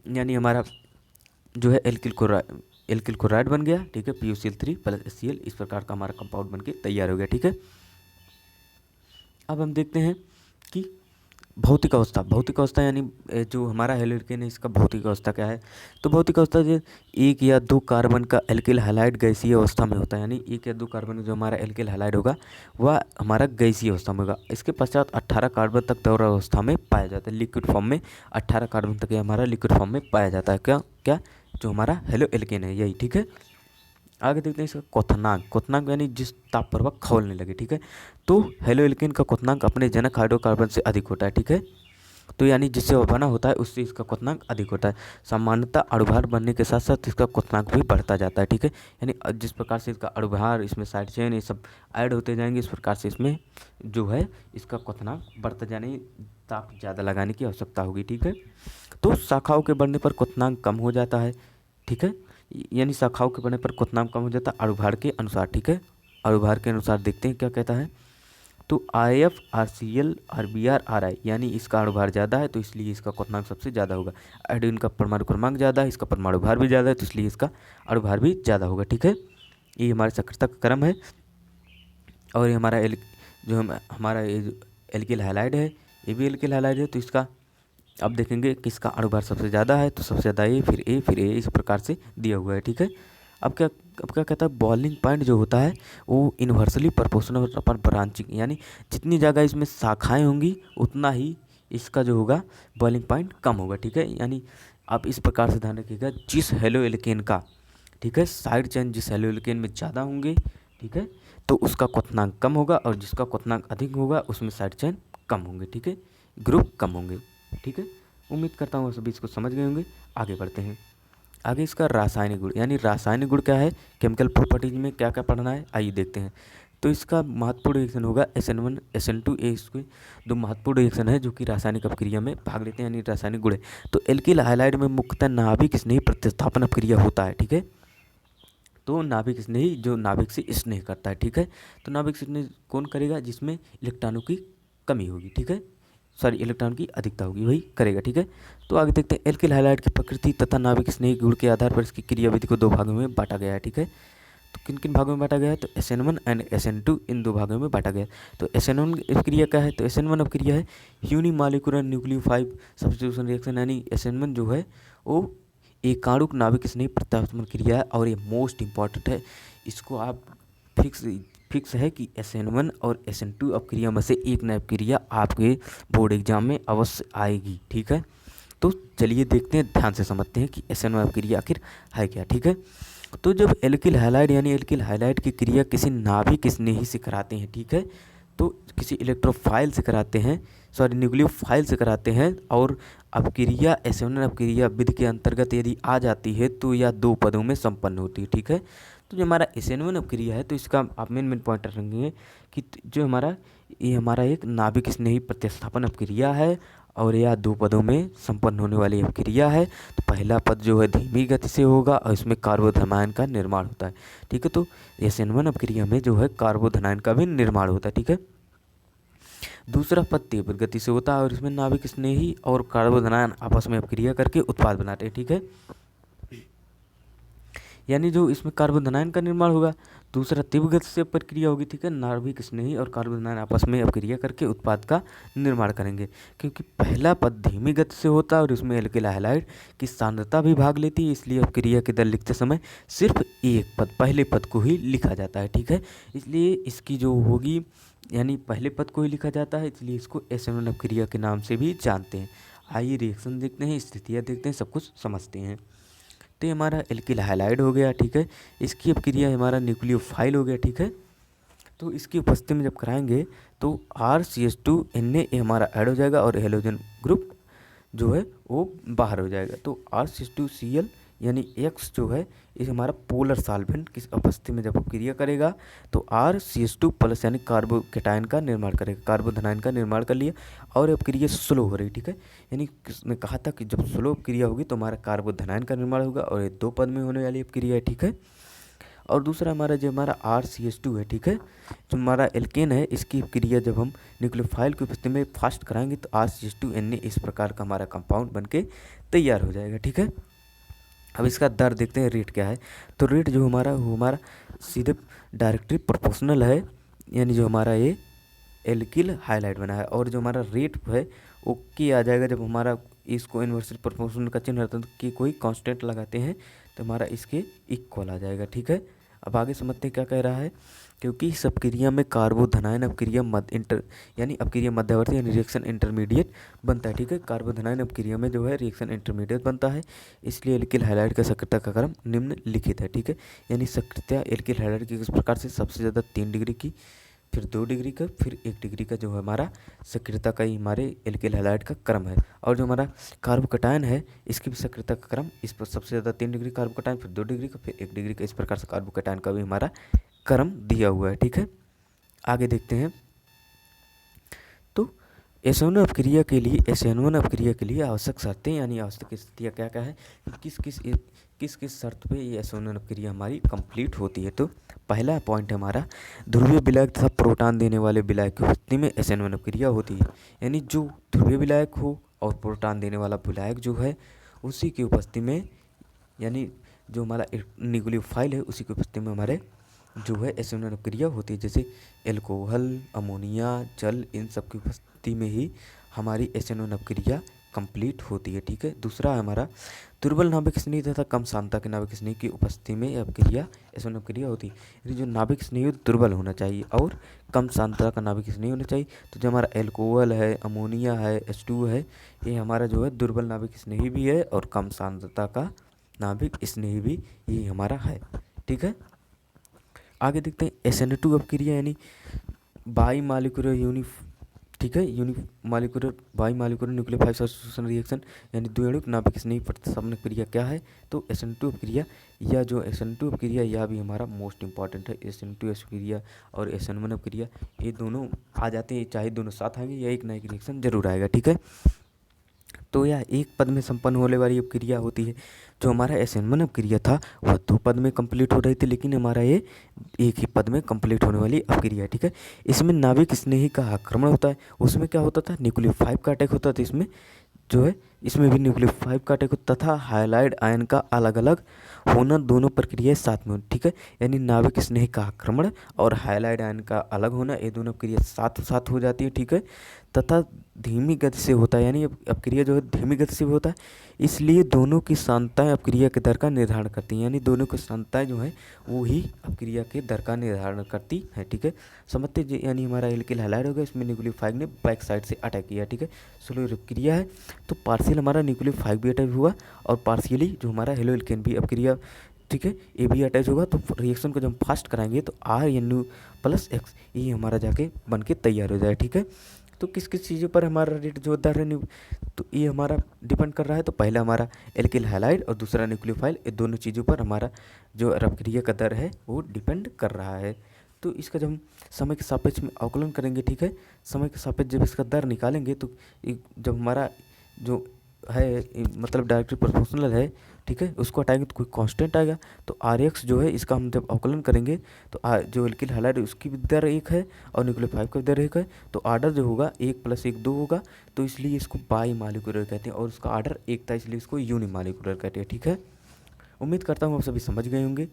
यानी हमारा जो है एल्किल क्लोराइड बन गया, ठीक है, PuCl3 + HCl, इस प्रकार का हमारा कंपाउंड बन के तैयार हो गया, ठीक है। अब हम देखते हैं कि भौतिक अवस्था यानी जो हमारा हेलोल्केन है इसका भौतिक अवस्था क्या है। तो भौतिक अवस्था जो एक या दो कार्बन का एल्किल हैलाइड गैसीय अवस्था में होता है, यानी एक या दो कार्बन जो हमारा एल्किल हैलाइड होगा वह हमारा गैसीय अवस्था में होगा। इसके पश्चात 18 कार्बन तक द्रव अवस्था में पाया जाता है, लिक्विड फॉर्म में 18 कार्बन तक ये हमारा लिक्विड फॉर्म में पाया जाता है। क्या जो हमारा हेलोल्केन है यही, ठीक है। आगे देखते हैं इसका क्वथनांक यानी जिस ताप पर वह खौलने लगे, ठीक है। तो हेलोल्केन का क्वथनांक अपने जनक हाइड्रोकार्बन से अधिक होता है, ठीक है। तो यानी जिससे वह बना होता है उससे इसका क्वथनांक अधिक होता है। सामान्यतः अणुभार बनने के साथ साथ इसका क्वथनांक भी बढ़ता जाता है, ठीक है। यानी जिस प्रकार से इसका अणुभार, इसमें साइड चेन, ये सब ऐड होते जाएंगे, इस प्रकार से इसमें जो है इसका क्वथनांक बढ़ता जाने, ताप ज़्यादा लगाने की आवश्यकता होगी, ठीक है। तो शाखाओं के बढ़ने पर क्वथनांक कम हो जाता है, ठीक है। यानी शाखाओं के बढ़ने पर क्वथनांक कम हो जाता है अणुभार के अनुसार, ठीक है। अणुभार के अनुसार देखते हैं क्या कहता है। तो IF RCl RBr RI यानी इसका अणुभार ज़्यादा है तो इसलिए इसका क्वथनांक सबसे ज़्यादा होगा। आयोडीन का परमाणु क्रमांक ज़्यादा है, इसका परमाणु भार भी ज़्यादा है तो इसलिए इसका अणुभार भी ज़्यादा होगा, ठीक है। ये हमारे सक्रियता का क्रम है। और ये हमारा हमारा ये एल्किल हैलाइड है, ये भी एल्किल हैलाइड है, तो इसका अब देखेंगे किसका अणुभार सबसे ज़्यादा है, तो सबसे ज़्यादा ए, फिर ए, इस प्रकार से दिया हुआ है, ठीक है। अब क्या कहता है, बॉइलिंग पॉइंट जो होता है वो इन्वर्सली प्रोपोर्शनल अपन ब्रांचिंग, यानी जितनी जगह इसमें शाखाएं होंगी उतना ही इसका जो होगा बॉइलिंग पॉइंट कम होगा, ठीक है। यानी आप इस प्रकार से ध्यान रखिएगा, जिस हेलोल्केन का, ठीक है, साइड चेन जिस हेलोल्केन में ज़्यादा होंगे, ठीक है, तो उसका क्वथनांक कम होगा, और जिसका क्वथनांक अधिक होगा उसमें साइड चेन कम होंगे, ठीक है, ग्रुप कम होंगे, ठीक है। उम्मीद करता हूँ सभी इसको समझ गए होंगे। आगे बढ़ते हैं। आगे इसका रासायनिक गुण, यानी रासायनिक गुण क्या है, केमिकल प्रॉपर्टीज में क्या क्या पढ़ना है, आइए देखते हैं। तो इसका महत्वपूर्ण रिएक्शन होगा SN1 SN2 इसके दो महत्वपूर्ण रिएक्शन है जो कि रासायनिक अपक्रिया में भाग लेते हैं, यानी रासायनिक गुण है। तो एल्किल हैलाइड में मुख्यतः नाभिक स्नेही प्रतिस्थापन अपक्रिया होता है, ठीक है। तो नाभिक स्नेही जो नाभिक से स्नेह करता है, ठीक है। तो नाभिक से स्नेह कौन करेगा, जिसमें इलेक्ट्रॉनों की कमी होगी, ठीक है, सॉरी इलेक्ट्रॉन की अधिकता होगी, वही करेगा, ठीक है। तो आगे देखते हैं, एल्किल हैलाइड की प्रकृति तथा नाभिक स्नेही गुण के आधार पर इसकी क्रियाविधि को दो भागों में बांटा गया है, ठीक है। तो किन किन भागों में बांटा गया है, तो SN1 एंड SN2 इन दो भागों में बांटा गया है। तो SN1 क्रिया क्या है, तो SN1 क्रिया है यूनिमॉलिक्यूलर न्यूक्लियोफाइल सब्स्टिट्यूशन रिएक्शन, यानी SN1 जो है वो एकाणुक नाभिक स्नेही प्रतिस्थापन क्रिया है, और ये मोस्ट इंपॉर्टेंट है, इसको आप फिक्स है कि SN1 और SN2 अपक्रिया में से एक नई अपक्रिया आपके बोर्ड एग्जाम में अवश्य आएगी, ठीक है। तो चलिए देखते हैं, ध्यान से समझते हैं कि SN1 अपक्रिया आखिर है क्या, ठीक है। तो जब एल्किल हैलाइड यानी एल्किल हैलाइड की क्रिया किसी नाभिक स्नेही से कराते हैं, ठीक है, तो किसी इलेक्ट्रोफाइल से कराते हैं, सॉरी न्यूक्लियोफाइल से कराते हैं, और अपक्रिया SN1 अपक्रिया विधि के अंतर्गत यदि आ जाती है तो यह दो पदों में संपन्न होती है, ठीक है। तो जो हमारा SN1 अपक्रिया है तो इसका आप मेन पॉइंट रखेंगे कि जो ये हमारा एक नाभिक स्नेही प्रतिस्थापन अपक्रिया है, और यह दो पदों में संपन्न होने वाली अपक्रिया है। तो पहला पद जो है धीमी गति से होगा और इसमें कार्बोधनायन का निर्माण होता है, ठीक है। तो SN1 अपक्रिया में जो है कार्बोधनायन का भी निर्माण होता है, ठीक है। दूसरा पद तीव्र गति से होता है और इसमें नाभिक स्नेही और कार्बोधनायन आपस में अपक्रिया करके उत्पाद बनाते हैं, ठीक है। यानी जो इसमें कार्बोधनायन का निर्माण होगा, दूसरा तीव्र गति से प्रक्रिया होगी, ठीक है। नाभिक स्नेही और कार्बोधनायन आपस में अपक्रिया करके उत्पाद का निर्माण करेंगे, क्योंकि पहला पद धीमी गति से होता है और इसमें एल्किल हैलाइड की सांद्रता भी भाग लेती है, इसलिए अपक्रिया के दर लिखते समय सिर्फ एक पद, पहले पद को ही लिखा जाता है, ठीक है। इसलिए इसकी जो होगी यानी पहले पद को ही लिखा जाता है, इसलिए इसको SN1 अपक्रिया के नाम से भी जानते हैं। आइए रिएक्शन देखते हैं, स्थितियाँ देखते हैं, सब कुछ समझते हैं। तो ये हमारा एल्किल हैलाइड हो गया, ठीक है। इसकी अपक्रिया हमारा न्यूक्लियोफाइल हो गया, ठीक है। तो इसकी उपस्थिति में जब कराएंगे तो RCH2Na हमारा ऐड हो जाएगा और हेलोजन ग्रुप जो है वो बाहर हो जाएगा। तो RCH2Cl यानी X जो है ये हमारा पोलर सॉल्वेंट की उपस्थिति में जब अपक्रिया करेगा तो RCH2 प्लस यानी कार्बोकेटायन का निर्माण करेगा, कार्बोधनायन का निर्माण कर लिया और अपक्रिया स्लो हो रही, ठीक है। यानी किसने कहा था कि जब स्लो अपक्रिया होगी तो हमारा कार्बोधनायन का निर्माण होगा और ये 2 पद में होने वाली अपक्रिया है, ठीक है। और दूसरा हमारा जो हमारा RCH2 है, ठीक है, जो हमारा एल्केन है, इसकी क्रिया जब हम न्यूक्लियोफाइल की उपस्थिति में फास्ट कराएंगे तो RCH2Na इस प्रकार का हमारा कंपाउंड बनके तैयार हो जाएगा, ठीक है। अब इसका दर देखते हैं, रेट क्या है। तो रेट जो हमारा वो हमारा सीधे डायरेक्टली प्रोपोर्शनल है, यानी जो हमारा ये एल्किल हाइलाइट बना है। और जो हमारा रेट है वो क्या आ जाएगा, जब हमारा इसको इन्वर्सली प्रोपोर्शनल का चिन्ह रहता है कि कोई कांस्टेंट लगाते हैं तो हमारा इसके इक्वल आ जाएगा, ठीक है। अब आगे समझते हैं क्या कह रहा है। क्योंकि इस अपक्रिया में कार्बोधनायन अपक्रिया यानी अपक्रिया मध्यवर्ती यानी रिएक्शन इंटरमीडिएट बनता है, ठीक है। कार्बोधनायन अपक्रिया में जो है रिएक्शन इंटरमीडिएट बनता है, इसलिए एल्किल हैलाइड का सक्रियता का क्रम निम्नलिखित है, ठीक है। यानी सक्रियता एल्किल हैलाइड की किस प्रकार से, सबसे ज़्यादा 3 डिग्री की, फिर 2 डिग्री का, फिर 1 डिग्री का जो है हमारा सक्रियता का ही हमारे एल्किल हैलाइड का क्रम है। और जो हमारा कार्बोकेटायन है इसकी भी सक्रियता का क्रम, इस पर सबसे ज़्यादा 3 डिग्री कार्बोकेटायन, फिर 2 डिग्री का, फिर 1 डिग्री का, इस प्रकार से कार्बोकेटायन का भी हमारा क्रम दिया हुआ है, ठीक है। आगे देखते हैं। तो SN1 अपक्रिया के लिए आवश्यक शर्तें यानी आवश्यक स्थितियाँ क्या क्या है, किस किस शर्त पे ये SN1 अपक्रिया हमारी कंप्लीट होती है। तो पहला पॉइंट हमारा ध्रुवीय विलायक तथा प्रोटॉन देने वाले विलायक की उपस्थिति में SN1 अपक्रिया होती है। यानी जो ध्रुवीय विलायक हो और प्रोटॉन देने वाला विलायक जो है उसी की उपस्थिति में, यानी जो हमारा न्यूक्लियोफाइल है उसी की उपस्थिति में हमारे जो है SN1 अपक्रिया होती है। जैसे एल्कोहल, अमोनिया, जल, इन सब की उपस्थिति में ही हमारी SN1 अपक्रिया कंप्लीट होती है, ठीक है। दूसरा हमारा दुर्बल नाभिक स्नेही तथा कम सांद्रता के नाभिक स्नेही की उपस्थिति में अपक्रिया SN1 अपक्रिया होती है। यानी जो नाभिक स्नेही दुर्बल होना चाहिए और कम सांद्रता का नाभिक स्नेही होना चाहिए। तो जो हमारा एल्कोहल है, अमोनिया है, H2 है, ये हमारा जो है दुर्बल नाभिक स्नेही भी है और कम सांद्रता का नाभिक स्नेही भी ये हमारा है, ठीक है। आगे देखते हैं SN2 अपक्रिया यानी बाई मालिक्यूलर ठीक है, by molecular nucleophile substitution reaction यानी द्विअणुक नाभिक स्नेही प्रतिस्थापन क्रिया क्या है। तो SN2 अपक्रिया, या जो SN2 अपक्रिया यह भी हमारा मोस्ट इंपॉर्टेंट है। SN2 अपक्रिया और SN1 अपक्रिया ये दोनों आ जाते हैं, चाहे दोनों साथ आएंगे या एक ना एक रिएक्शन जरूर आएगा, ठीक है। तो यह एक पद में संपन्न होने वाली अपक्रिया होती है। जो हमारा SN1 अपक्रिया था वह 2 पद में कंप्लीट हो रही थी, लेकिन हमारा ये एक ही पद में कंप्लीट होने वाली अपक्रिया है, ठीक है। इसमें नाभिक स्नेही का आक्रमण होता है, उसमें क्या होता था, न्यूक्लियोफाइल का अटैक होता था। इसमें जो है इसमें भी न्यूक्लियोफाइल का अटैक होता तथा हाइलाइड आयन का अलग अलग होना, दोनों प्रक्रियाएं साथ में, ठीक है। यानी नाभिक स्नेही का आक्रमण और हाइलाइड आयन का अलग होना, ये दोनों क्रिया साथ साथ हो जाती है, ठीक है। तथा धीमी गति से होता है, यानी अपक्रिया जो है धीमी गति से भी होता है, इसलिए दोनों की सांद्रताएं अपक्रिया के दर का निर्धारण करती हैं। यानी दोनों की सांद्रताएं जो है वो ही अपक्रिया के दर का निर्धारण करती है, ठीक है। समझते यानी हमारा एल्किल हैलाइड हो गया, इसमें न्यूक्लियोफाइल ने बैक साइड से अटैक किया, ठीक है। स्लो अपक्रिया है तो पार्शियल हमारा न्यूक्लियोफाइल भी अटैक हुआ और पार्शियली जो हमारा हेलो एल्केन भी अपक्रिया, ठीक है, ये भी अटैच होगा। तो रिएक्शन को जब हम फास्ट कराएंगे तो RNU प्लस X ये हमारा जाके बन के तैयार हो जाए, ठीक है। तो किस किस चीज़ों पर हमारा रेट जो दर है तो ये हमारा डिपेंड कर रहा है। तो पहला हमारा एल्किल हैलाइड और दूसरा न्यूक्लियोफाइल, ये दोनों चीज़ों पर हमारा जो अपक्रिया का दर है वो डिपेंड कर रहा है। तो इसका जब हम समय के सापेक्ष में अवकलन करेंगे, ठीक है, समय के सापेक्ष जब इसका दर निकालेंगे तो जब हमारा जो है मतलब डायरेक्टली प्रोपोर्शनल है, ठीक है, उसको हटाएंगे तो कोई कांस्टेंट आएगा। तो RX जो है इसका हम जब अवकलन करेंगे तो जो एल्किल हैलाइड है उसकी भी दर 1 है और न्यूक्लियोफाइल का भी दर 1 है। तो आर्डर जो होगा 1 + 1 2 होगा, तो इसलिए इसको बाई मालिक्यूलर कहते हैं और उसका आर्डर 1 था, इसलिए इसको यूनिमालिक्यूलर कहते हैं, ठीक है। उम्मीद करता हूँ आप सभी समझ गए होंगे,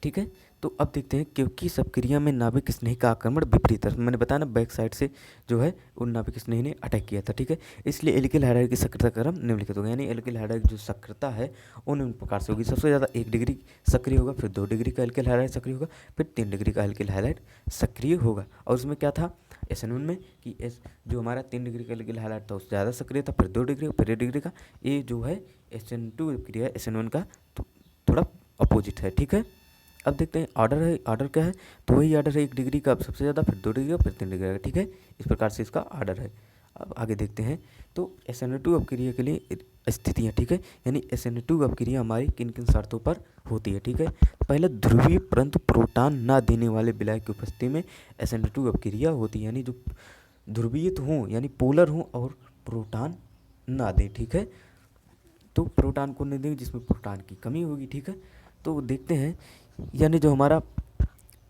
ठीक है। तो अब देखते हैं, क्योंकि सब क्रिया में नाभिक स्नेही का आक्रमण विपरीत है, मैंने बताया ना बैक साइड से जो है उन नाभिक स्नेही ने अटैक किया था, ठीक है। इसलिए एल्किल हाइड्राइड की सक्रियता क्रम निम्नलिखित होगा, यानी एल्किल हाइड्राइड जो सक्रियता है वो निम्न प्रकार से होगी। सबसे ज़्यादा 1 डिग्री सक्रिय होगा, फिर 2 डिग्री का एल्किल हाइड्राइड सक्रिय होगा, फिर 3 डिग्री का एल्किल हाइड्राइड सक्रिय होगा। और उसमें क्या था SN1 में कि जो हमारा 3 डिग्री का एल्किल हाइड्राइड था उससे ज़्यादा सक्रिय था, फिर 2 डिग्री, फिर 1 डिग्री का। ये जो है SN2 क्रिया SN1 का थोड़ा अपोजिट है, ठीक है। अब देखते हैं ऑर्डर है, ऑर्डर क्या है, तो वही ऑर्डर है 1 डिग्री का सबसे ज़्यादा, फिर 2 डिग्री का, फिर 3 डिग्री का, ठीक है। इस प्रकार से इसका ऑर्डर है। अब आगे देखते हैं, तो SN2 अपक्रिया के लिए स्थितियाँ, ठीक है, यानी SN2 अपक्रिया हमारी किन किन शर्तों पर होती है, ठीक है। पहले ध्रुवीय परंतु प्रोटॉन ना देने वाले विलायक की उपस्थिति में SN2 अपक्रिया होती है, यानी जो ध्रुवीय हों यानी पोलर हों और प्रोटॉन ना दें, ठीक है। तो प्रोटॉन को नहीं देंगे जिसमें प्रोटॉन की कमी होगी, ठीक है। तो देखते हैं, यानी जो हमारा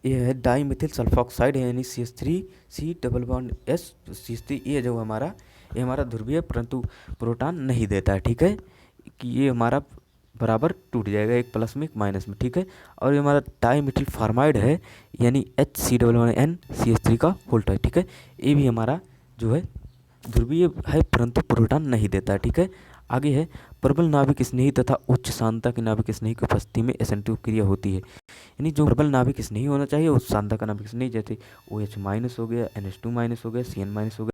ये है डाईमिथिल सल्फॉक्साइड है, यानी CH3C double bond S CH3, ये जो ये हमारा ध्रुवीय परंतु प्रोटॉन नहीं देता है, ठीक है, कि ये हमारा बराबर टूट जाएगा, एक प्लस में एक माइनस में, ठीक है। और ये हमारा डाईमिथिल फॉर्माइड है, यानी HC double bond N CH3 का होल्ट है, ठीक है। ये भी हमारा जो है ध्रुवीय है परंतु प्रोटॉन नहीं देता है, ठीक है। आगे है प्रबल नाभिक स्नेही तथा उच्च सांद्रता के नाभिक स्नेही की उपस्थिति में SN2 क्रिया होती है, यानी जो प्रबल नाभिक स्नेही होना चाहिए उस सांद्रता का नाभिक स्नेही, जैसे OH- हो गया, NH2- हो गया, CN- हो गया,